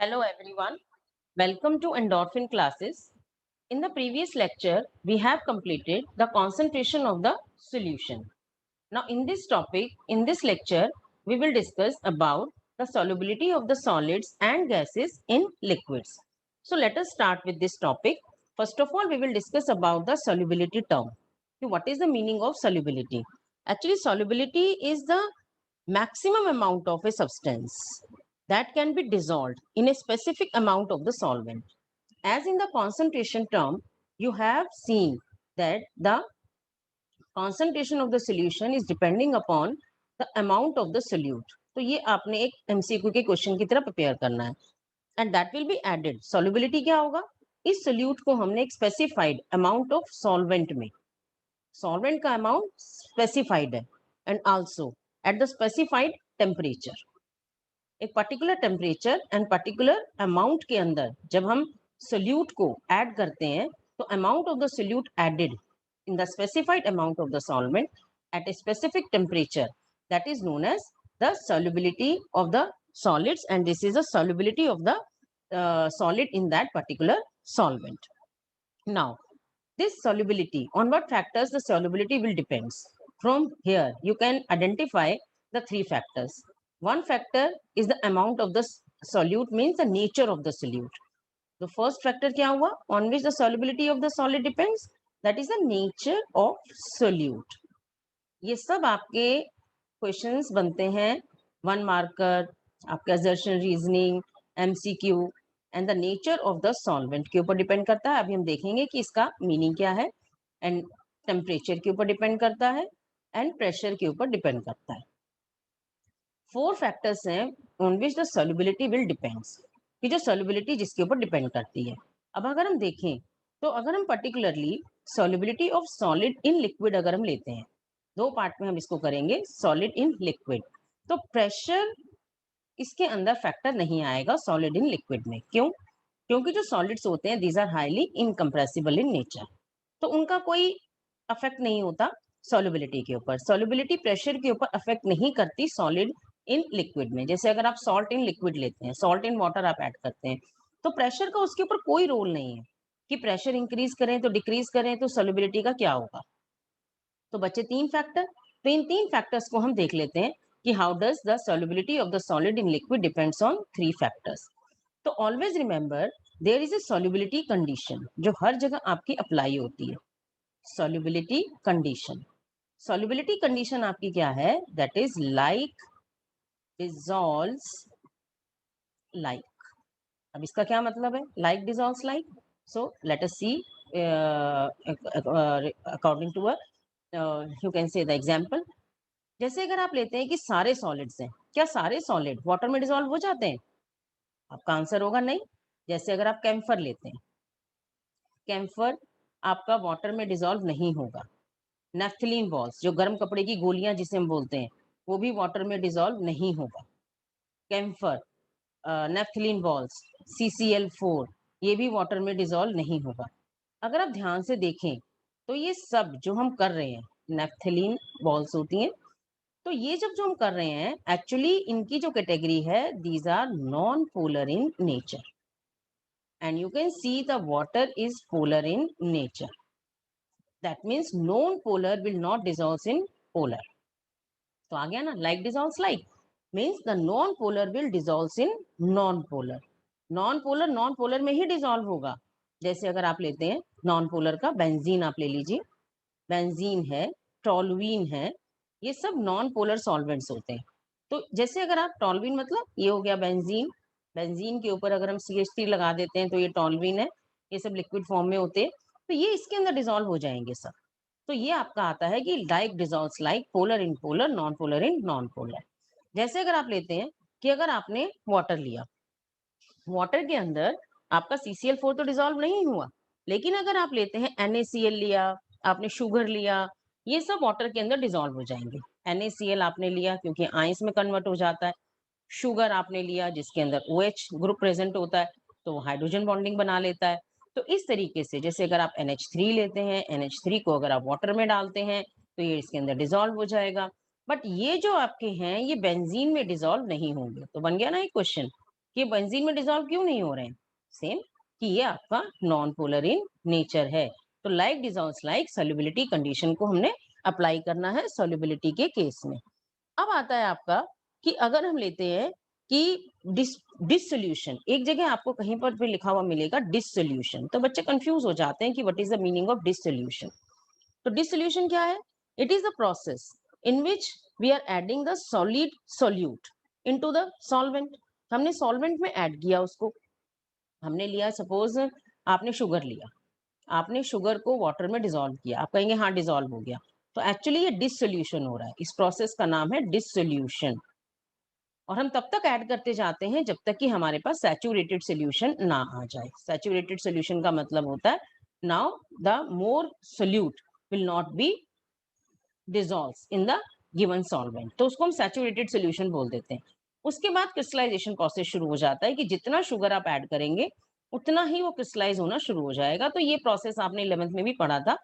Hello everyone, welcome to endorphin classes. In the previous lecture, we have completed the concentration of the solution. Now in this topic, in this lecture, we will discuss about the solubility of the solids and gases in liquids. So let us start with this topic. First of all, we will discuss about the solubility term. What is the meaning of solubility? Actually, solubility is the maximum amount of a substance that can be dissolved in a specific amount of the solvent. As in the concentration term, you have seen that the concentration of the solution is depending upon the amount of the solute. तो ये आपने एक MCQ के question की तरह prepare करना है and that will be added. Solubility क्या होगा? इस सोल्यूट को हमने एक स्पेसिफाइड अमाउंट ऑफ सॉल्वेंट में, सॉल्वेंट का अमाउंट स्पेसिफाइड है and also at the specified temperature. एक particular temperature and particular amount के अंदर जब हम सोल्यूट को ऐड करते हैं तो amount of the solute added in the specified amount of the solvent at a specific temperature, that is known as the solubility of the solids, and this is the solubility of the solid in that particular solvent. Now this solubility, on what factors the solubility will depends. From here you can identify the three factors. One factor is the amount of the solute, means the nature of the solute. The first factor क्या हुआ? On which the solubility of the solid depends, that is the nature of solute. ये सब आपके questions बनते हैं 1 marker, आपका assertion reasoning, MCQ and the nature of the solvent के ऊपर डिपेंड करता है. अभी हम देखेंगे कि इसका मीनिंग क्या है. एंड टेम्परेचर के ऊपर डिपेंड करता है एंड प्रेशर के ऊपर डिपेंड करता है. 4 फैक्टर्स हैं on which the solubility will depends, कि जो सॉल्युबिलिटी जिसके ऊपर डिपेंड करती है. अब अगर हम देखें तो अगर हम particularly solubility of solid in liquid अगर हम लेते हैं, दो पार्ट में हम इसको करेंगे, सॉलिड इन लिक्विड, तो प्रेशर इसके अंदर फैक्टर नहीं आएगा सॉलिड इन लिक्विड में. क्यों? क्योंकि जो सॉलिड्स होते हैं these are highly incompressible in nature, तो उनका कोई अफेक्ट नहीं होता सॉल्युबिलिटी के ऊपर. सॉल्युबिलिटी प्रेशर के ऊपर अफेक्ट नहीं करती सॉलिड इन लिक्विड में. जैसे अगर आप सॉल्ट इन लिक्विड लेते हैं, सॉल्ट इन वाटर आप ऐड करते हैं, तो प्रेशर का उसके ऊपर कोई रोल नहीं है कि प्रेशर इंक्रीज करें तो डिक्रीज करें तो सॉल्युबिलिटी का क्या होगा. तो बचे 3 फैक्टर. तो इन 3 फैक्टर्स को हम देख लेते हैं कि how does the solubility of the solid in liquid depends on 3 factors. तो always remember there is a solubility condition जो हर जगह आपकी अप्लाई होती है. सॉल्युबिलिटी कंडीशन, सॉल्युबिलिटी कंडीशन आपकी क्या है? That is like dissolves like. अब इसका क्या मतलब है? Like dissolves like. So let us see according to a you can say the example. जैसे अगर आप लेते हैं कि सारे सॉलिड्स हैं, क्या सारे सॉलिड वाटर में डिसॉल्व हो जाते हैं? आपका आंसर होगा नहीं. जैसे अगर आप कैम्फर लेते हैं, कैम्फर आपका वाटर में डिसॉल्व नहीं होगा. नेफ्थलीन बॉल्स, जो गर्म कपड़े की गोलियां जिसे हम बोलते हैं, वो भी वाटर में डिसॉल्व नहीं होगा. कैम्फर, नेफ्थलीन बॉल्स, CCl4, ये भी वाटर में डिसॉल्व नहीं होगा. अगर आप ध्यान से देखें तो ये सब जो हम कर रहे हैं, नेफ्थलीन बॉल्स होती हैं, तो ये जब जो हम कर रहे हैं एक्चुअली इनकी जो कैटेगरी है, these are non polar in nature, and you can see the water is polar in nature. That means non polar will not dissolve in polar. तो आ गया ना, like dissolves like means the non polar will dissolve in non polar. Non polar में ही dissolve होगा. जैसे अगर आप लेते हैं नॉन पोलर का बेंजीन, आप ले लीजिए, बेंजीन है, टॉलुईन है, ये सब नॉन पोलर सॉल्वेंट्स होते हैं. तो जैसे अगर आप टॉलुईन, मतलब ये हो गया बेंजीन, बेंजीन के ऊपर अगर हम CH3 लगा देते हैं तो ये टॉलुईन है, ये सब लिक्विड फॉर्म में होते हैं, तो ये इसके अंदर डिसॉल्व हो जाएंगे सब. तो ये आपका आता है कि like dissolves like, polar in polar, non polar in non polar. जैसे अगर आप लेते हैं कि अगर आपने वाटर लिया, वाटर के अंदर आपका CCl4 तो डिसॉल्व नहीं हुआ, लेकिन अगर आप लेते हैं NaCl लिया, आपने शुगर लिया, ये सब वाटर के अंदर डिसॉल्व हो जाएंगे. NaCl आपने लिया क्योंकि आइंस में कन्वर्ट हो जाता है. शुगर आपने लिया जिसके अंदर OH ग्रुप प्रेजेंट होता है, तो हाइड्रोजन बॉन्डिंग बना लेता है. तो इस तरीके से जैसे अगर आप NH3 लेते हैं, NH3 को अगर आप वाटर में डालते हैं तो ये इसके अंदर डिसॉल्व हो जाएगा. बट ये जो आपके हैं ये बेंजीन में डिसॉल्व नहीं होंगे. तो बन गया ना एक क्वेश्चन. कि बेंजीन में डिसॉल्व क्यों नहीं हो रहे हैं? सेम, कि ये आपका नॉन पोलर इन नेचर है। तो like dissolves like solubility condition को हमने अप्लाई करना है सॉल्युबिलिटी के केस में। अब आता है आपका कि अगर हम लेते हैं कि डिसोल्यूशन, एक जगह आपको कहीं पर भी लिखा हुआ मिलेगा डिसोल्यूशन, तो बच्चे कंफ्यूज हो जाते हैं कि what is the meaning of dissolution. तो डिसोल्यूशन क्या है? It is the process in which we are adding the solid solute into the solvent. हमने सॉल्वेंट में ऐड किया उसको, हमने लिया सपोज आपने शुगर लिया, आपने शुगर को वाटर में डिसॉल्व किया, आप कहेंगे हाँ डिसॉल्व हो गया, तो एक्चुअली ये डिसोल्यूशन हो रहा है। इस प्रोसेस का नाम है डिसोल्यूशन। और हम तब तक ऐड करते जाते हैं जब तक कि हमारे पास सैचुरेटेड सॉल्यूशन ना आ जाए। सैचुरेटेड सॉल्यूशन का मतलब होता है now the more solute will not be dissolves in the given solvent, तो उसको हम सैचुरेटेड सॉल्यूशन बोल देते हैं। उसके बाद क्रिस्टलाइजेशन प्रोसेस शुरू हो जाता है कि जितना शुगर आप ऐड करेंगे उतना ही वो क्रिस्टलाइज होना शुरू हो जाएगा। तो ये प्रोसेस आपने 11th में भी पढ़ा था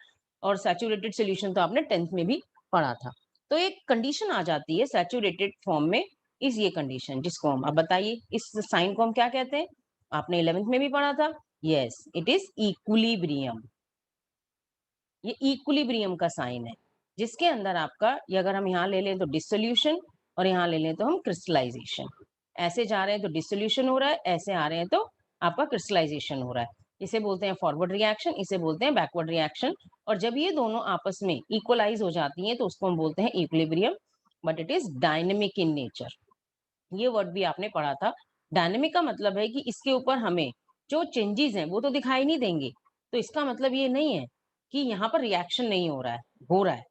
और सैचुरेटेड सॉल्यूशन तो आपने 10th में भी पढ़ा था। तो एक कंडीशन आ जाती है सैचुरेटेड फॉर्म में, इस ये कंडीशन जिसको हम, अब बताइए इस साइन को हम क्या कहते हैं? आपने 11th में भी पढ़ा था। Yes, it is equilibrium. ये इक्विलिब्रियम का साइन है जिसके अंदर आपका, ये अगर हम यहाँ ले लें तो डिसोल्यूशन और यहाँ ले लें तो हम क्रिस्टलाइजेशन। ऐसे जा रहे हैं तो डिसोल्यूशन हो रहा है, ऐसे आ रहे हैं तो आपका क्रिस्टलाइजेशन हो रहा है। इसे बोलते हैं फॉरवर्ड रिएक्शन, इसे बोलते हैं बैकवर्ड रिएक्शन। और जब ये दोनों आपस में इक्वलाइज हो जाती हैं तो उसको हम बोलते हैं equilibrium, but it is dynamic in nature. ये वर्ड भी आपने पढ़ा था। डायनेमिक का मतलब है कि इसके ऊपर हमें जो चेंजेस हैं वो तो दिखाई नहीं देंगे, तो इसका मतलब ये नहीं है कि यहाँ पर रिएक्शन नहीं हो रहा है, हो रहा है,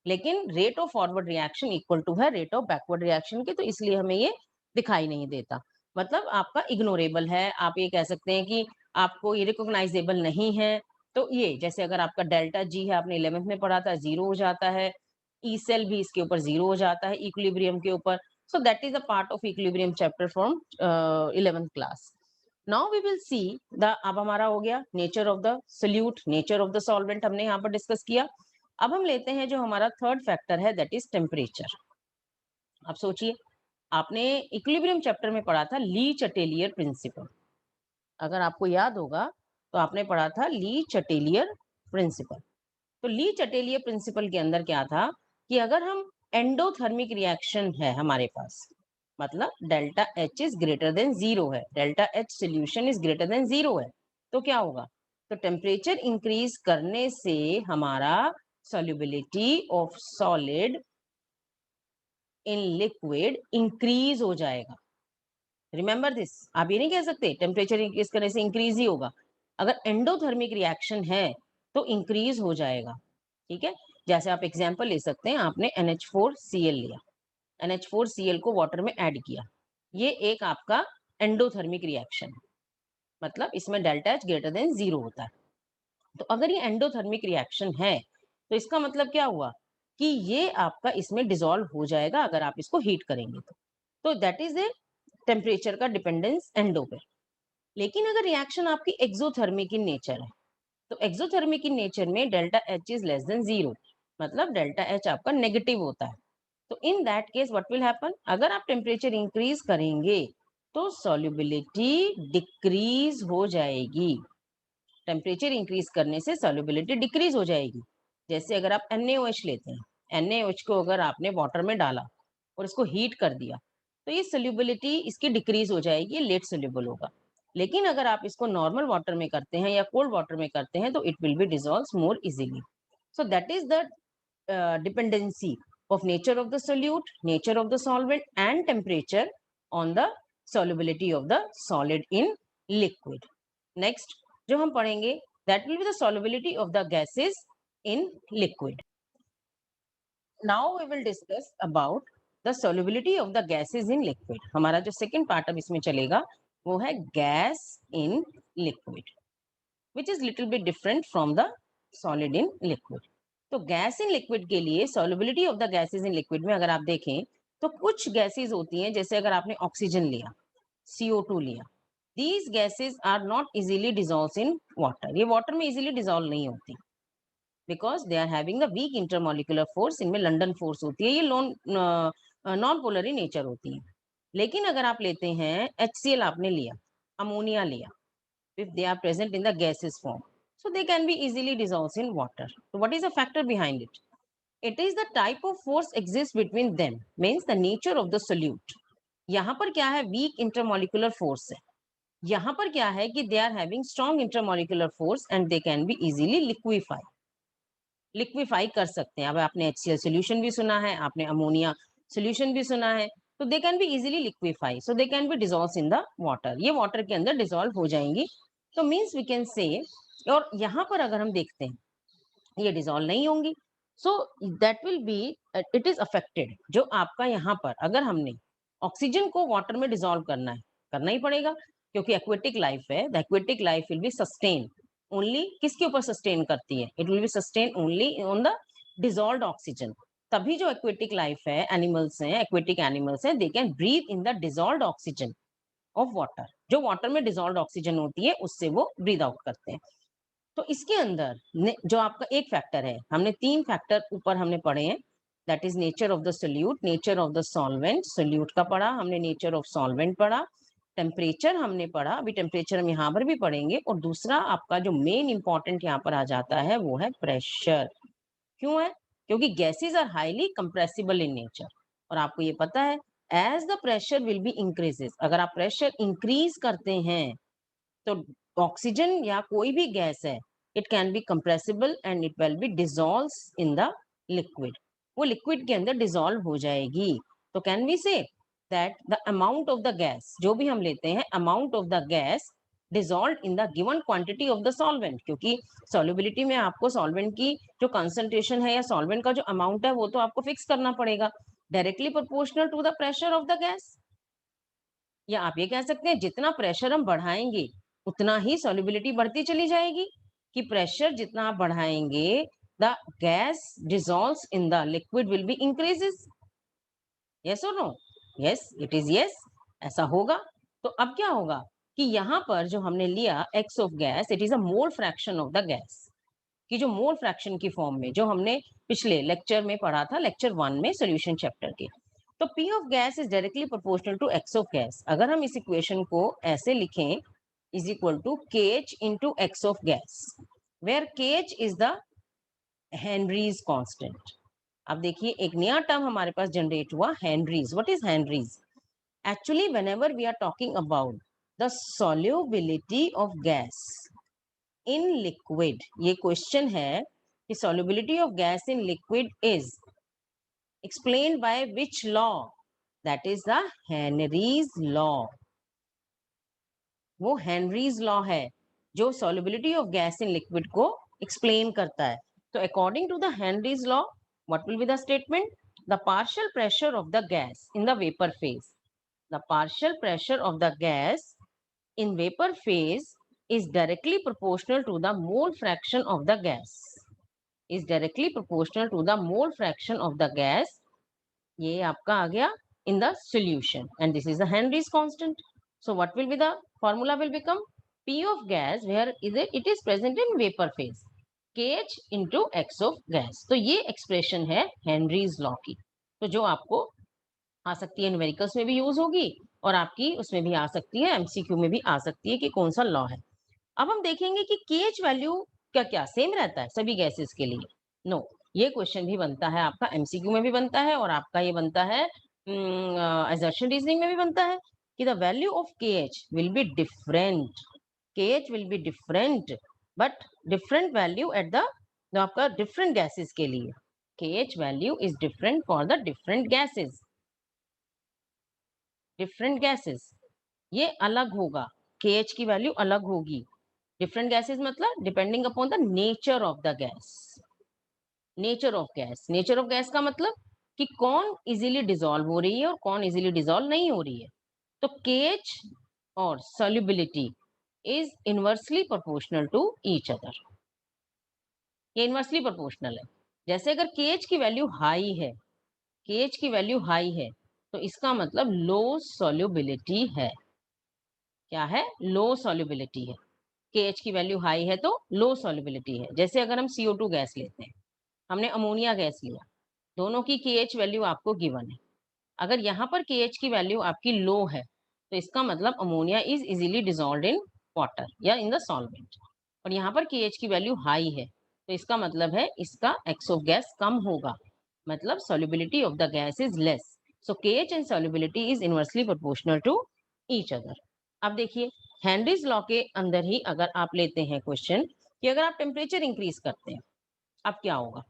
लेकिन rate of forward reaction equal to है रेट ऑफ बैकवर्ड रिएक्शन के, तो इसलिए हमें ये दिखाई नहीं देता। मतलब आपका इग्नोरेबल है, आप ये कह सकते हैं कि आपको ये रिकॉग्नाइजेबल नहीं है। तो ये जैसे अगर आपका डेल्टा जी है, आपने 11th में पढ़ा था, जीरो हो जाता है। ई सेल भी इसके ऊपर जीरो हो जाता है इक्विलिब्रियम के ऊपर। So that is a part of equilibrium chapter from 11th class. Now we will see the, अब हमारा हो गया nature of the solute, nature of the solvent हमने यहाँ पर डिस्कस किया। अब हम लेते हैं जो हमारा थर्ड फैक्टर है, that is temperature। अब सोचिए, आपने इक्विलिब्रियम चैप्टर में पढ़ा था ली चटेलियर प्रिंसिपल। अगर आपको याद होगा तो आपने पढ़ा था ली चटेलियर प्रिंसिपल। तो ली चटेलियर प्रिंसिपल के अंदर क्या था कि अगर हम एंडोथर्मिक रिएक्शन है हमारे पास, मतलब delta H is greater than zero है, delta H solution is greater than zero है, तो क्या होगा? तो टेम्परेचर इंक्रीज करने से हमारा solubility of solid in liquid increase हो जाएगा। रिमेंबर दिस, आप ये नहीं कह सकते टेम्परेचर इंक्रीज करने से इंक्रीज ही होगा। अगर एंडोथर्मिक रिएक्शन है तो इंक्रीज हो जाएगा। ठीक है, जैसे आप एग्जांपल ले सकते हैं, आपने NH4Cl लिया, NH4Cl को वाटर में ऐड किया, ये एक आपका एंडोथर्मिक रिएक्शन है, मतलब इसमें delta H greater than zero होता है। तो अगर ये एंडोथर्मिक रिएक्शन है तो इसका मतलब क्या हुआ कि ये आपका इसमें डिसॉल्व हो जाएगा अगर आप इसको हीट करेंगे तो दैट इज ए टेम्परेचर का डिपेंडेंस एंडो पे। लेकिन अगर रिएक्शन आपकी एक्सोथर्मिक इन नेचर है, तो एक्सोथर्मिक इन नेचर में delta H is less than zero, मतलब डेल्टा एच आपका नेगेटिव होता है। तो in that case what will happen, अगर आप टेम्परेचर इंक्रीज करेंगे तो सॉल्युबिलिटी डिक्रीज हो जाएगी। टेम्परेचर इंक्रीज करने से सॉल्युबिलिटी डिक्रीज हो जाएगी। जैसे अगर आप NaOH लेते हैं, NaOH को अगर आपने वाटर में डाला और इसको हीट कर दिया तो ये सोल्युबिलिटी इसकी डिक्रीज हो जाएगी, लेट सोल्यूबल होगा। लेकिन अगर आप इसको नॉर्मल वाटर में करते हैं या कोल्ड वाटर में करते हैं तो it will be dissolve more easily. So that is the dependency of nature of the solute, nature of the solvent and temperature on the solubility of the solid in liquid. Next जो हम पढ़ेंगे that will be the solubility of the gases in liquid. Now we will discuss about the solubility of the gases in liquid. हमारा जो second part अब इसमें चलेगा वो है gas in liquid, which is little bit different from the solid in liquid. तो gas in liquid के लिए solubility of the gases in liquid में अगर आप देखें तो कुछ गैसेस होती हैं, जैसे अगर आपने ऑक्सीजन लिया, CO2 लिया, these gases are not easily dissolve in water. ये वाटर में इजीली डिसॉल्व नहीं होती because they are having the weak intermolecular force, इनमें लंडन फोर्स होती है, ये नॉन पोलर इन नेचर होती है। लेकिन अगर आप लेते हैं HCl आपने लिया, अमोनिया लिया, if they are present in the gaseous form, so they can be easily dissolved in water. So what is the factor behind it? It is the type of force exists between them, means the nature of the solute. यहाँ पर क्या है, weak intermolecular force है. यहाँ पर क्या है कि they are having strong intermolecular force and they can be easily liquefy कर सकते हैं. अब आपने HCl सोल्यूशन भी सुना है, आपने अमोनिया सोल्यूशन भी सुना है, तो they can be easily liquefy, so they can be dissolve in the water. ये वाटर के अंदर डिजॉल्व हो जाएंगी. तो मीन्स वी कैन से, और यहाँ पर अगर हम देखते हैं ये डिजॉल्व नहीं होंगी, so that will B, it is affected. जो आपका यहाँ पर अगर हमने ऑक्सीजन को वाटर में डिजॉल्व करना है, करना ही पड़ेगा, क्योंकि एक्वेटिक लाइफ है. The aquatic life will be sustain only, किसके ऊपर सस्टेन करती है? It will be sustain only on the dissolved oxygen. तभी जो एक्वेटिक लाइफ है, एनिमल्स हैं, एक्वेटिक एनिमल्स हैं, they can breathe in the dissolved oxygen of water. जो वाटर में डिजॉल्व्ड ऑक्सीजन होती है उससे वो ब्रीथ आउट करते हैं. तो इसके अंदर जो आपका एक फैक्टर है, हमने 3 फैक्टर ऊपर हमने पढ़े हैं. That is nature of the solute, nature of the solvent, solute का पढ़ा हमने, नेचर ऑफ सॉल्वेंट पढ़ा, टेम्परेचर हमने पढ़ा, अभी टेम्परेचर हम यहाँ पर भी पढ़ेंगे. और दूसरा आपका जो मेन इंपॉर्टेंट यहाँ पर आ जाता है वो है प्रेशर. क्यों है? क्योंकि gases are highly compressible in nature. और आपको ये पता है, as the pressure will be increases, अगर आप प्रेशर इंक्रीज करते हैं तो ऑक्सीजन या कोई भी गैस है, it can be compressible and it will be dissolve in the liquid. वो लिक्विड के अंदर डिसॉल्व हो जाएगी. तो can we say that the amount of the gas, जो भी हम लेते हैं, amount of the gas dissolve in the given quantity of the solvent. क्योंकि सॉल्युबिलिटी में आपको सॉल्वेंट की जो कंसंट्रेशन है या सॉल्वेंट का जो अमाउंट है वो तो आपको फिक्स करना पड़ेगा, directly proportional to the pressure of the gas. या आप ये कह सकते हैं जितना प्रेशर हम बढ़ाएंगे उतना ही सॉल्युबिलिटी बढ़ती चली जाएगी, कि प्रेशर जितना आप बढ़ाएंगे the gas dissolves in the liquid will be increases. Yes और नो? Yes, it is yes. ऐसा होगा. तो अब क्या होगा कि यहाँ पर जो हमने लिया x of gas, it is a mole fraction of the gas. कि जो मोल फ्रैक्शन की फॉर्म में, जो हमने पिछले लेक्चर में पढ़ा था, लेक्चर 1 में सोल्यूशन चैप्टर के. तो P of gas is directly proportional to X of gas. अगर हम इस इक्वेशन को ऐसे लिखें, is equal to KH into X of gas, where KH is the Henry's constant. अब देखिए एक नया टर्म हमारे पास जनरेट हुआ, Henry's. What is Henry's? Actually whenever we are talking about the solubility of gas in liquid, ये question है कि solubility of gas in liquid is explained by which law? That is the Henry's law. वो Henry's law है जो solubility of gas in liquid को explain करता है. तो according to the Henry's law, what will be the statement? The partial pressure of the gas in the vapor phase. The partial pressure of the gas in vapor phase is directly proportional to the mole fraction of the gas. Is directly proportional to the mole fraction of the gas. ये आपका आ गया in the solution, and this is the Henry's constant. So what will be the formula? Will become P of gas where it is present in vapor phase, KH into X of gas. तो ये expression है Henry's law की. तो जो आपको आ सकती है numericals में भी यूज होगी और आपकी उसमें भी आ सकती है, एमसीक्यू में भी आ सकती है कि कौन सा लॉ है. अब हम देखेंगे कि KH वैल्यू क्या क्या सेम रहता है सभी गैसेस के लिए? नो. ये क्वेश्चन भी बनता है आपका एमसीक्यू में भी बनता है और आपका ये बनता है असर्शन रीजनिंग में भी बनता है कि the value of KH will be different. KH will be different, but different value at the, आपका डिफरेंट गैसेस के लिए KH value is different for the different gases. Different gases ये अलग होगा, KH की वैल्यू अलग होगी. डिफरेंट गैसेस मतलब depending upon the nature of the gas. Nature of gas, nature of gas का मतलब कि कौन इजीली डिसॉल्व हो रही है और कौन इजीली डिसॉल्व नहीं हो रही है. तो KH और solubility is inversely proportional to each other. ये इनवर्सली प्रोपोर्शनल है. जैसे अगर KH की वैल्यू हाई है, KH की वैल्यू हाई है, तो इसका मतलब लो solubility है. क्या है? लो solubility है. KH की वैल्यू हाई है तो लो solubility है. जैसे अगर हम CO2 गैस लेते हैं, हमने अमोनिया गैस लिया, दोनों की KH वैल्यू आपको गिवन है. अगर यहाँ पर KH की वैल्यू आपकी लो है तो इसका मतलब ammonia is easily dissolved in water या इन द सॉल्वेंट, और यहाँ पर KH की वैल्यू हाई है तो इसका मतलब है इसका एक्स ऑफ गैस कम होगा, मतलब solubility of the gas is less. So KH and solubility is inversely proportional to each other. अब देखिए हेनरीज लॉ के अंदर ही अगर आप लेते हैं क्वेश्चन कि अगर आप टेम्परेचर इंक्रीज करते हैं अब क्या होगा।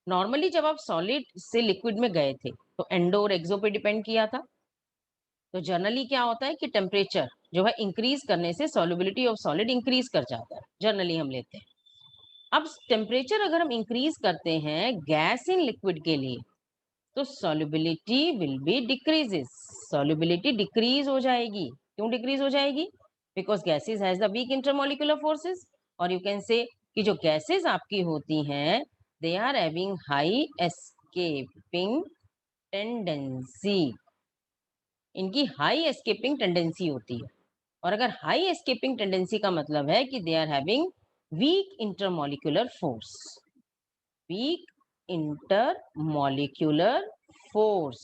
नॉर्मली जब आप सॉलिड से लिक्विड में गए थे तो एंडो और एक्सो पे डिपेंड किया था, तो जनरली क्या होता है कि टेम्परेचर जो है इंक्रीज करने से सॉल्युबिलिटी ऑफ सॉलिड इंक्रीज कर जाता है, जनरली हम लेते हैं। अब टेम्परेचर अगर हम इंक्रीज करते हैं गैस इन लिक्विड के लिए तो solubility will be decreases, solubility decrease हो जाएगी। क्यों डिक्रीज हो जाएगी? Because gases has the weak intermolecular forces, और यू कैन से कि जो गैसेस आपकी होती हैं they are having high escaping tendency, इनकी हाई एस्केपिंग टेंडेंसी होती है, और अगर हाई एस्केपिंग टेंडेंसी का मतलब है कि they are having weak intermolecular force, weak intermolecular force,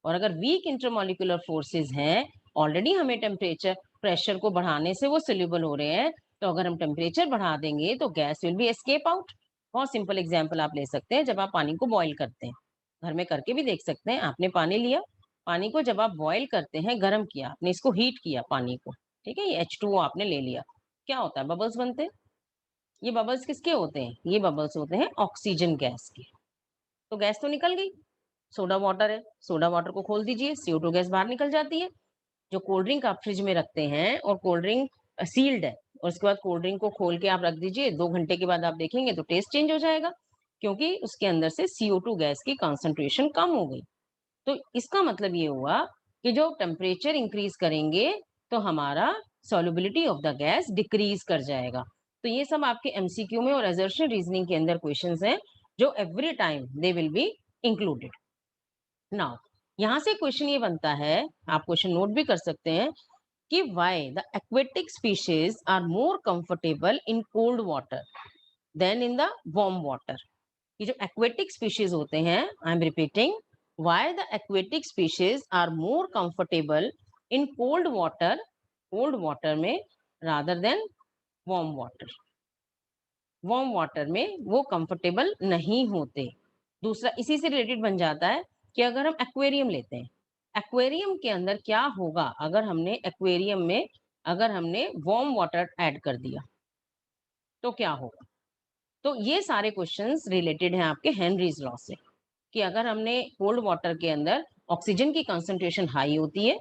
और अगर वीक इंटरमोलिकुलर फोर्सेस हैं ऑलरेडी हमें टेम्परेचर प्रेशर को बढ़ाने से वो सोल्यूबल हो रहे हैं, तो अगर हम टेम्परेचर बढ़ा देंगे तो gas will be escape out. बहुत सिंपल एग्जांपल आप ले सकते हैं, जब आप पानी को बॉईल करते हैं, घर में करके भी देख सकते हैं, आपने पानी लिया, पानी को जब आप बॉईल करते हैं, गर्म किया आपने, इसको हीट किया पानी को, ठीक है, ये H2O आपने ले लिया, क्या होता है बबल्स बनते हैं। ये बबल्स किसके होते हैं? ये बबल्स होते हैं ऑक्सीजन गैस के। तो गैस तो निकल गई, सोडा वाटर है, सोडा वाटर को खोल दीजिए, CO2 गैस बाहर निकल जाती है। जो कोल्ड ड्रिंक आप फ्रिज में रखते हैं और कोल्ड ड्रिंक सील्ड है और उसके बाद कोल्ड ड्रिंक को खोल के आप रख दीजिए, 2 घंटे के बाद आप देखेंगे तो टेस्ट चेंज हो जाएगा, क्योंकि उसके अंदर से CO2 गैस की कंसंट्रेशन कम हो गई। तो इसका मतलब ये हुआ कि जो टेम्परेचर इंक्रीज करेंगे तो हमारा solubility of the gas decrease कर जाएगा। तो ये सब आपके एमसीक्यू में और असर्शन रीजनिंग के अंदर क्वेश्चंस हैं जो every time they will be included. Now यहाँ से क्वेश्चन ये बनता है, आप क्वेश्चन नोट भी कर सकते हैं कि why the aquatic species are more comfortable in cold water than in the warm water. ये जो एक्वेटिक स्पीशीज होते हैं, I am repeating, why the aquatic species are more comfortable in cold water में rather than warm water. Warm water में वो comfortable नहीं होते। दूसरा इसी से रिलेटेड बन जाता है कि अगर हम एक्वेरियम लेते हैं, एक्वेरियम के अंदर क्या होगा अगर हमने एक्वेरियम में अगर हमने वार्म वाटर ऐड कर दिया तो क्या होगा। तो ये सारे क्वेश्चंस रिलेटेड हैं आपके हेनरीज लॉ से, कि अगर हमने कोल्ड वाटर के अंदर ऑक्सीजन की कंसंट्रेशन हाई होती है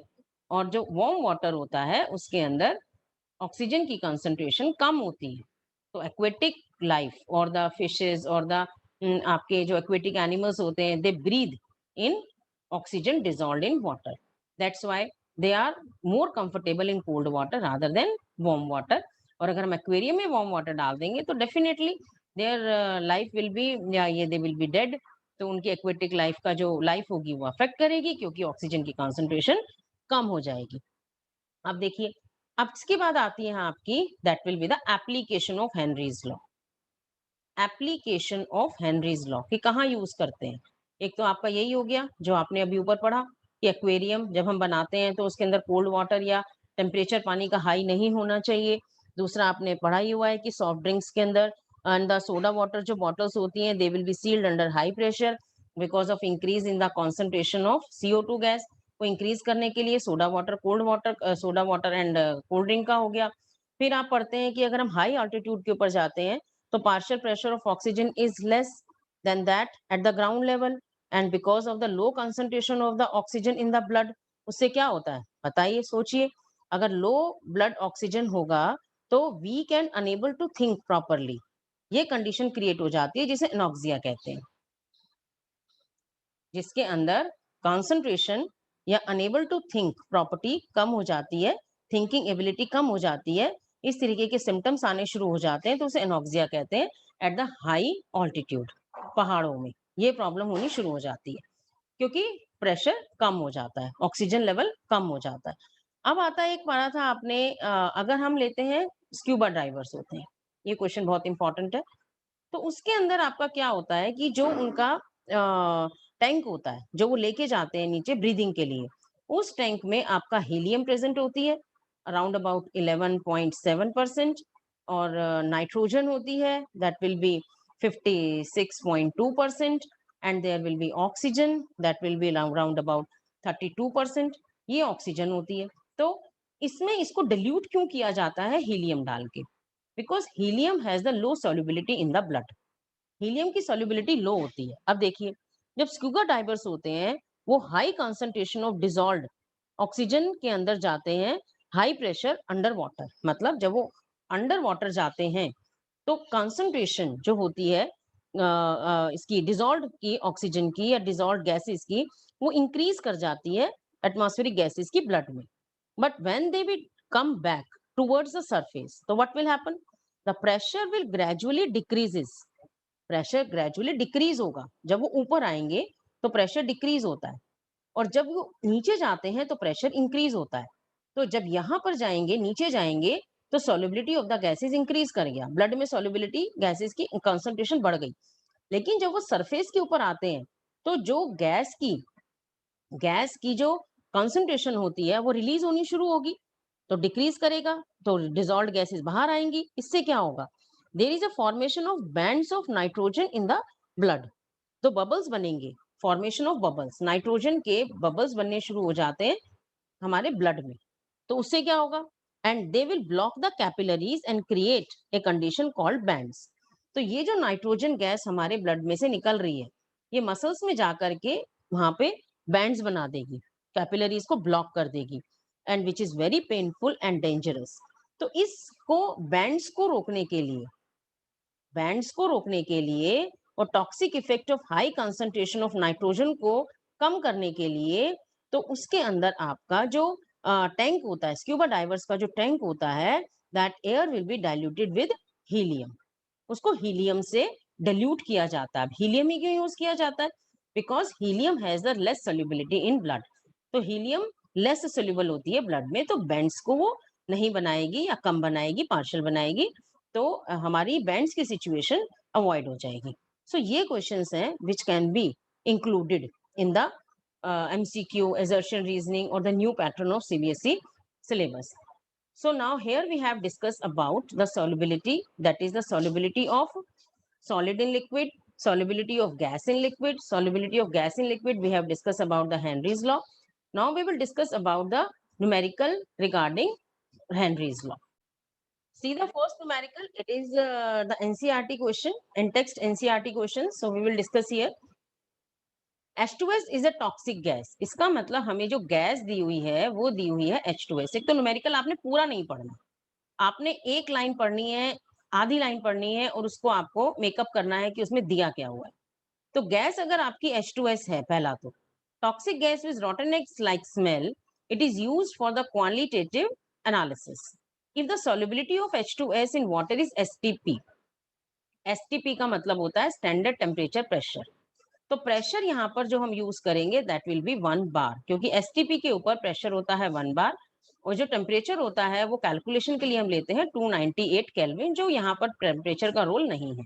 और जो वार्म वाटर होता है उसके अंदर ऑक्सीजन की कंसंट्रेशन कम होती है, तो एक्वेटिक लाइफ और द फिशेस और द आपके जो एक्वेटिक एनिमल्स होते हैं they breathe in oxygen dissolved in water, that's why they are more comfortable in cold water rather than warm water. और अगर हम एक्वेरियम में वार्म वाटर डाल देंगे तो definitely their life will B, या ये दे विल बी डेड, तो उनकी एक्वेटिक लाइफ का जो लाइफ होगी वो अफेक्ट करेगी क्योंकि ऑक्सीजन की कंसंट्रेशन कम हो जाएगी। अब देखिए, अब इसके बाद आती है आपकी that will be the application of Henry's law. Application of Henry's law कि कहाँ यूज करते हैं। एक तो आपका यही हो गया जो आपने अभी ऊपर पढ़ा कि एक्वेरियम जब हम बनाते हैं तो उसके अंदर कोल्ड वाटर या टेम्परेचर पानी का हाई नहीं होना चाहिए। दूसरा आपने पढ़ा ही हुआ है कि सॉफ्ट ड्रिंक्स के अंदर एंड द सोडा वाटर जो बॉटल्स होती हैं they will be sealed under high pressure because of increase in the concentration of CO2 gas को इंक्रीज करने के लिए soda water, cold water, soda water and cold drink का हो गया। फिर आप पढ़ते हैं कि अगर हम हाई ऑल्टीट्यूड के ऊपर जाते हैं तो partial pressure of oxygen is less than that at the ground level, and because of the low concentration of the oxygen in the blood, उससे क्या होता है बताइए, सोचिए। अगर लो ब्लड ऑक्सीजन होगा तो we can unable to think properly, ये कंडीशन क्रिएट हो जाती है जिसे एनॉक्सिया कहते हैं, जिसके अंदर कंसंट्रेशन या अनेबल टू थिंक प्रॉपर्टी कम हो जाती है, थिंकिंग एबिलिटी कम हो जाती है, इस तरीके के सिम्टम्स आने शुरू हो जाते हैं तो उसे एनॉक्सिया कहते हैं। एट द हाई ऑल्टीट्यूड, पहाड़ों में ये प्रॉब्लम होनी शुरू हो जाती है क्योंकि प्रेशर कम हो जाता है, ऑक्सीजन लेवल कम हो जाता है। अब आता है, एक पढ़ा था आपने, अगर हम लेते हैं स्क्यूबा ड्राइवर्स होते हैं, ये क्वेश्चन बहुत इंपॉर्टेंट है। तो उसके अंदर आपका क्या होता है कि जो उनका टैंक होता है जो वो लेके जाते हैं नीचे ब्रीदिंग के लिए, उस टैंक में आपका हीलियम प्रेजेंट होती है अराउंड अबाउट 11.7%, और नाइट्रोजन होती है that will be 56.2%, and there will be oxygen that will be around about 32%। ये ऑक्सीजन होती है। तो इसमें इसको डिल्यूट क्यों किया जाता है हीलियम डाल के? Because helium has the low solubility in the blood. Helium की सॉल्युबिलिटी लो होती है। अब देखिए, जब स्कूबा डाइवर्स होते हैं, वो high concentration of dissolved oxygen के अंदर जाते हैं, हाई प्रेशर अंडर वाटर। मतलब जब वो अंडर वाटर जाते हैं तो कंसंट्रेशन जो होती है इसकी डिजॉल्व की ऑक्सीजन की या डिजॉल्व गैसेस की, वो इंक्रीज कर जाती है एटमॉस्फेरिक गैसेस की ब्लड में। But when they will come back towards the surface, तो what will happen? The pressure will gradually decreases. Pressure gradually decrease होगा। जब वो ऊपर आएंगे तो प्रेशर डिक्रीज होता है, और जब वो नीचे जाते हैं तो प्रेशर इंक्रीज होता है। तो जब यहाँ पर जाएंगे, नीचे जाएंगे, तो solubility of the gases increase कर गया, ब्लड में सॉल्युबिलिटी गैसेस की कंसंट्रेशन बढ़ गई। लेकिन जब वो सरफेस के ऊपर आते हैं तो जो गैस की जो कंसंट्रेशन होती है वो रिलीज होनी शुरू होगी, तो डिक्रीज करेगा, तो डिजॉल्व्ड गैसेस बाहर आएंगी। इससे क्या होगा? There is a formation of bands of nitrogen in the blood. तो बबल्स बनेंगे, फॉर्मेशन ऑफ बबल्स, नाइट्रोजन के बबल्स बनने शुरू हो जाते हैं हमारे ब्लड में। तो उससे क्या होगा? And they will block the capillaries and create a condition called bands. तो ये जो नाइट्रोजन गैस हमारे ब्लड में से निकल रही है, ये मसल्स में जाकर के वहां पे बैंड्स बना देगी, कैपिलरीज को ब्लॉक कर देगी, and which is very painful and dangerous. तो इसको बैंड्स को रोकने के लिए और toxic effect of high concentration of nitrogen को कम करने के लिए, तो उसके अंदर आपका जो टैंक होता है, स्क्यूबा डाइवर्स का जो टैंक होता है, that air will be diluted with helium. उसको हीलियम से डाइल्यूट किया जाता है। हीलियम ही क्यों यूज किया जाता है? Because helium has the less solubility in blood. तो हीलियम लेस सोल्यूबल होती है ब्लड में, तो बैंड्स को वो नहीं बनाएगी या कम बनाएगी, पार्शियल बनाएगी। तो हमारी बैंड्स की सिचुएशन अवॉइड हो जाएगी। सो ये क्वेश्चंस हैं which can be included in the MCQ, assertion reasoning, or the new pattern of CBSE syllabus. So now here we have discussed about the solubility, that is the solubility of solid in liquid, solubility of gas in liquid. Solubility of gas in liquid, we have discussed about the Henry's law. Now we will discuss about the numerical regarding Henry's law. See the first numerical, it is the NCERT question, in text NCERT question. So we will discuss here. H2S is a toxic gas. इसका मतलब हमें जो gas दी हुई है वो दी हुई है H2S। एक तो न्यूमेरिकल आपने पूरा नहीं पढ़ना, आपने एक लाइन पढ़नी है, आधी लाइन पढ़नी है, और उसको आपको मेकअप करना है कि उसमें दिया क्या हुआ है। तो गैस अगर आपकी H2S है, पहला तो toxic gas with rotten eggs like smell, it is used for the quantitative analysis. If the solubility of H2S in water is STP, STP का मतलब होता है स्टैंडर्ड टेम्परेचर प्रेशर। तो प्रेशर यहाँ पर जो हम यूज करेंगे दैट विल बी 1 बार, क्योंकि एसटीपी के ऊपर प्रेशर होता है 1 बार, और जो टेम्परेचर होता है वो कैलकुलेशन के लिए हम लेते हैं 298 केल्विन, जो यहाँ पर टेम्परेचर का रोल नहीं है।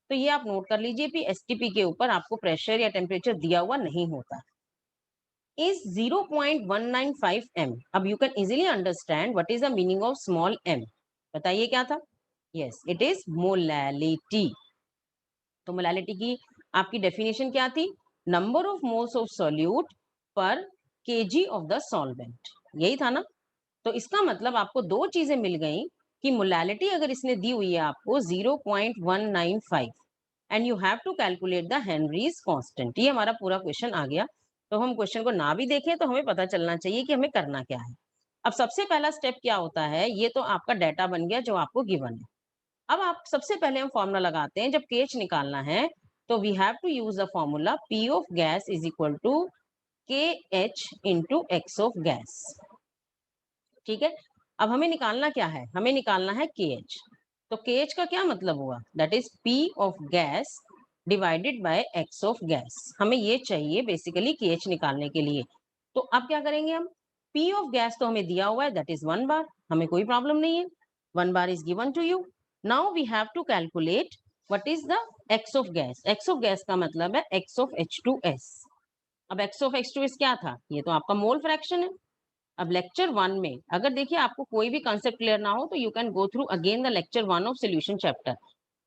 तो ये आप नोट कर लीजिए कि एसटीपी के ऊपर आपको प्रेशर या टेम्परेचर दिया हुआ नहीं होता। Is 0.195 m। अब you can easily understand what is the meaning of small m। बताइए क्या था? Yes, it is molality. तो मोलैलिटी की आपकी डेफिनेशन क्या थी? Number of moles of solute पर केजी ऑफ द सॉल्वेंट, यही था ना? तो इसका मतलब आपको दो चीजें मिल गई कि मोलैलिटी अगर इसने दी हुई है आपको 0.195, and you have to calculate the Henry's constant. ये हमारा पूरा क्वेश्चन आ गया। तो हम क्वेश्चन को ना भी देखें तो हमें पता चलना चाहिए कि हमें करना क्या है। अब सबसे पहला स्टेप क्या होता है? ये तो आपका डाटा बन गया जो आपको गिवन है। अब आप सबसे पहले हम फॉर्मूला लगाते हैं, जब केच निकालना है तो we have to use the formula P of gas is equal to K H into X of gas. ठीक है, अब हमें निकालना क्या है? हमें निकालना है के एच। तो के एच का क्या मतलब हुआ? That is P of gas divided by x of gas. हमें ये चाहिए बेसिकली के एच निकालने के लिए। तो अब क्या करेंगे हम? पी ऑफ गैस तो हमें दिया हुआ है, दैट इज 1 बार, हमें कोई प्रॉब्लम नहीं है, 1 bar is given to you. Now we have to calculate what is the x of gas. X of gas का मतलब है एक्स ऑफ H2S। अब x ऑफ H2S क्या था? ये तो आपका मोल फ्रैक्शन है। अब लेक्चर 1 में अगर देखिए आपको कोई भी कंसेप्ट क्लियर ना हो तो you can go through again the lecture 1 of solution chapter.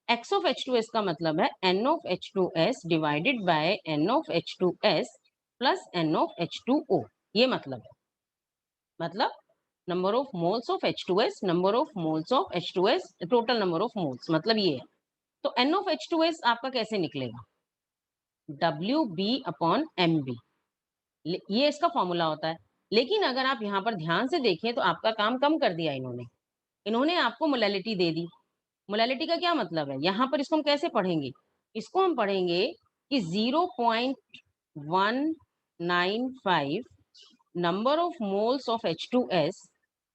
x of H2S का मतलब है n of H2S divided by n of H2S plus n of H2O। ये मतलब number of moles of H2S, number of moles of H2S, total number of moles, मतलब ये है। तो n of H2S आपका कैसे निकलेगा? WB अपॉन MB, ये इसका फॉर्मूला होता है। लेकिन अगर आप यहाँ पर ध्यान से देखें तो आपका काम कम कर दिया इन्होंने। इन्होंने आपको मोलैलिटी दे दी। मोलैलिटी का क्या मतलब है? यहाँ पर इसको हम कैसे पढ़ेंगे? इसको हम पढ़ेंगे कि 0.195 number of moles of H2S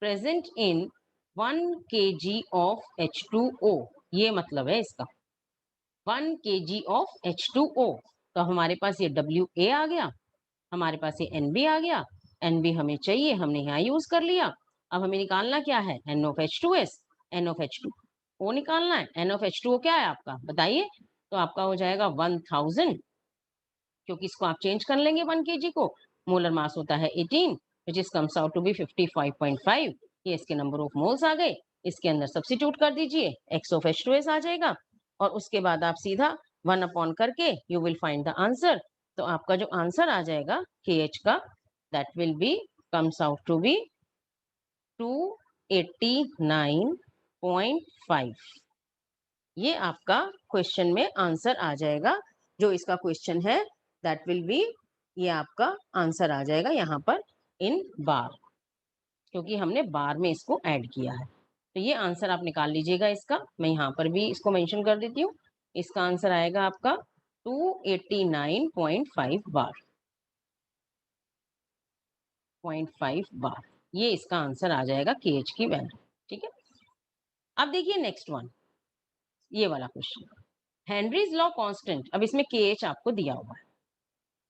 present in 1 kg of H2O, ये मतलब है इसका 1 kg of H2O। तो हमारे पास ये WA आ गया, हमारे पास ये NB आ गया। NB हमें चाहिए, हमने यहाँ यूज कर लिया। अब हमें निकालना क्या है? N of H2S, N of H2O निकालना है। N of H2O क्या है आपका, बताइए? तो आपका हो जाएगा 1000, क्योंकि इसको आप चेंज कर लेंगे 1 kg को। मोलर मास होता है 18 which is comes out to be 55.5। ये इसके नंबर ऑफ मोल्स आ गए। इसके अंदर सब्स्टिट्यूट कर दीजिए, x ऑफ H2S आ जाएगा और उसके बाद आप सीधा 1 अपॉन करके you will find the answer. तो आपका जो आंसर आ जाएगा KH का, that will be comes out to be 289.5। ये आपका क्वेश्चन में आंसर आ जाएगा। जो इसका क्वेश्चन है दैट विल बी, ये आपका आंसर आ जाएगा यहाँ पर इन बार, क्योंकि हमने बार में इसको ऐड किया है। तो ये आंसर आप निकाल लीजिएगा इसका। मैं यहाँ पर भी इसको मेंशन कर देती हूँ। इसका आंसर आएगा आपका 289.5 बार, 0.5 बार। ये इसका आंसर आ जाएगा KH की वैल्यू। ठीक है, अब देखिए नेक्स्ट वन, ये वाला क्वेश्चन, हेनरीज लॉ कांस्टेंट। अब इसमें KH आपको दिया हुआ है,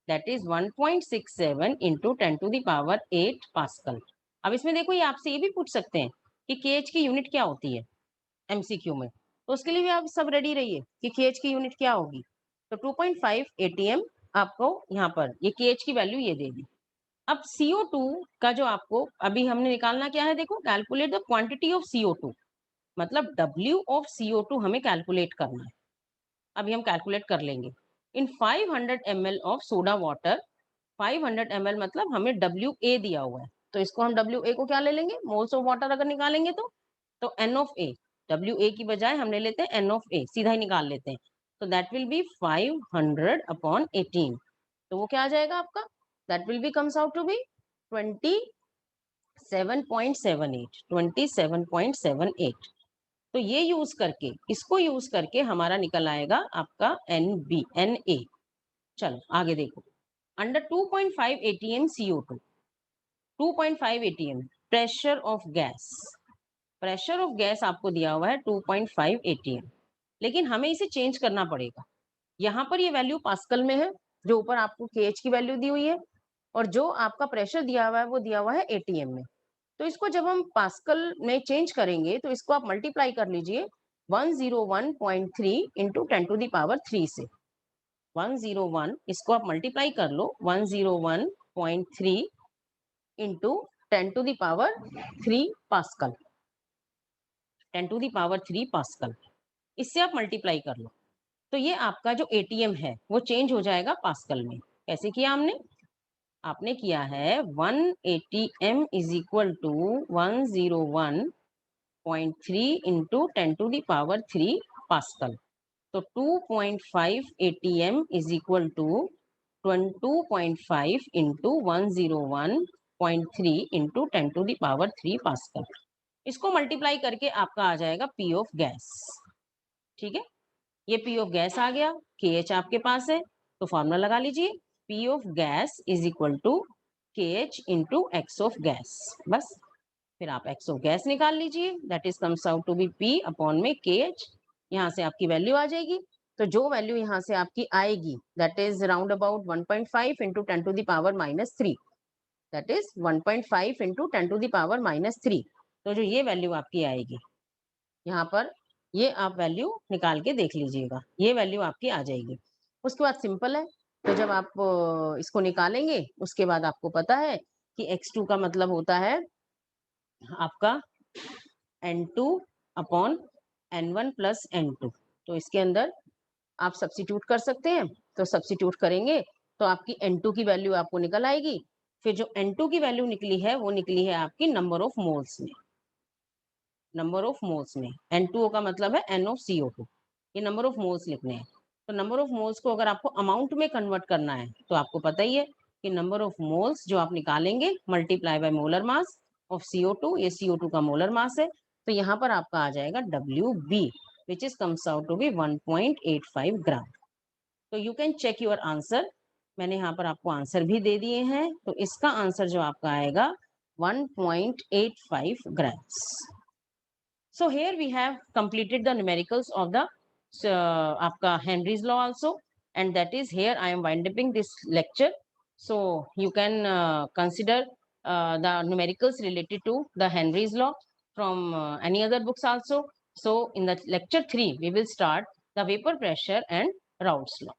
that is 1.67 into 10 to the power 8 pascal. अब इसमें देखो ये आपसे ये भी पूछ सकते हैं कि KH की यूनिट क्या होती है MCQ में। तो उसके लिए भी आप सब रेडी रहिए कि KH की यूनिट क्या होगी। तो 2.5 ATM आपको यहाँ पर ये KH की वैल्यू ये दे दी। अब CO2 का जो आपको अभी हमने निकालना क्या है, देखो calculate the quantity of CO2, मतलब W ऑफ CO2 हमें कैलकुलेट करना है। अभी हम कैलकुलेट कर लेंगे। इन 500 ml of soda water, 500 ml मतलब हमें WA दिया हुआ है, तो इसको हम WA को क्या ले लेंगे, मोल्स ऑफ वाटर अगर निकालेंगे तो N ऑफ A, WA की बजाय हम ले लेते हैं N ऑफ A, सीधा ही निकाल लेते हैं। तो दैट विल बी 500 अपॉन 18। तो वो क्या आ जाएगा आपका, that will be comes out to be 27.78, 27.78। तो ये यूज करके, इसको यूज करके हमारा निकल आएगा आपका NA। चलो आगे देखो, under 2.5 ATM CO2, 2.5 ATM pressure of gas, pressure of gas आपको दिया हुआ है 2.5 ATM, लेकिन हमें इसे चेंज करना पड़ेगा। यहाँ पर ये वैल्यू पास्कल में है, जो ऊपर आपको KH की वैल्यू दी हुई है, और जो आपका प्रेशर दिया हुआ है वो दिया हुआ है ATM में। तो इसको जब हम पास्कल में चेंज करेंगे तो इसको आप मल्टीप्लाई कर लीजिए 101.3 इंटू 10 टू द पावर 3 से। 101 इसको आप मल्टीप्लाई कर लो 101.3 into 10 to the power 3 pascal, 10 to the power 3 pascal, इससे आप मल्टीप्लाई कर लो। तो ये आपका जो ATM है वो चेंज हो जाएगा पास्कल में। कैसे किया हमने, आपने किया है 1 ATM is equal to 101.3 into 10 to the power 3 pascal. तो 2.5 ATM is equal to 2.5 into 101.3 into 10 to the power 3 pascal. इसको मल्टीप्लाई करके आपका आ जाएगा P ऑफ गैस। ठीक है, ये P ऑफ गैस आ गया, KH आपके पास है, तो फॉर्मूला लगा लीजिए, P of gas is equal to KH into X of gas. बस फिर आप X ऑफ गैस निकाल लीजिए, that is comes out to be P upon में KH। यहाँ से आपकी वैल्यू आ जाएगी। तो जो वैल्यू यहाँ से आपकी आएगी that is round about 1.5 into 10 to the power -3, that is 1.5 into 10 to the power -3। तो जो ये वैल्यू आपकी आएगी यहाँ पर, ये आप वैल्यू निकाल के देख लीजिएगा, ये वैल्यू आपकी आ जाएगी। उसके बाद सिंपल है, तो जब आप इसको निकालेंगे उसके बाद आपको पता है कि x2 का मतलब होता है आपका n2 upon n1 plus n2। तो इसके अंदर आप सब्स्टिट्यूट कर सकते हैं। तो सब्स्टिट्यूट करेंगे तो आपकी n2 की वैल्यू आपको निकल आएगी। फिर जो n2 की वैल्यू निकली है वो निकली है आपकी नंबर ऑफ मोल्स में। नंबर ऑफ मोल्स में N2O का मतलब है NOCO2। ये नंबर ऑफ मोल्स लिखने हैं। तो नंबर ऑफ मोल्स को अगर आपको अमाउंट में कन्वर्ट करना है तो आपको पता ही है कि नंबर ऑफ मोल्स जो आप निकालेंगे multiply by molar mass of CO2। ये CO2 का मोलर मास है। तो यहाँ पर आपका आ जाएगा WB which is comes out to be 1.85 gram. तो you can check your answer. मैंने यहाँ पर आपको आंसर भी दे दिए हैं। तो इसका आंसर जो आपका आएगा 1.85 grams. So here we have completed the numericals of the आपका Henry's law also, and that is here I am winding this lecture. So you can consider the numericals related to the Henry's law from any other books also. So in the lecture 3 we will start the vapor pressure and Raoult's law.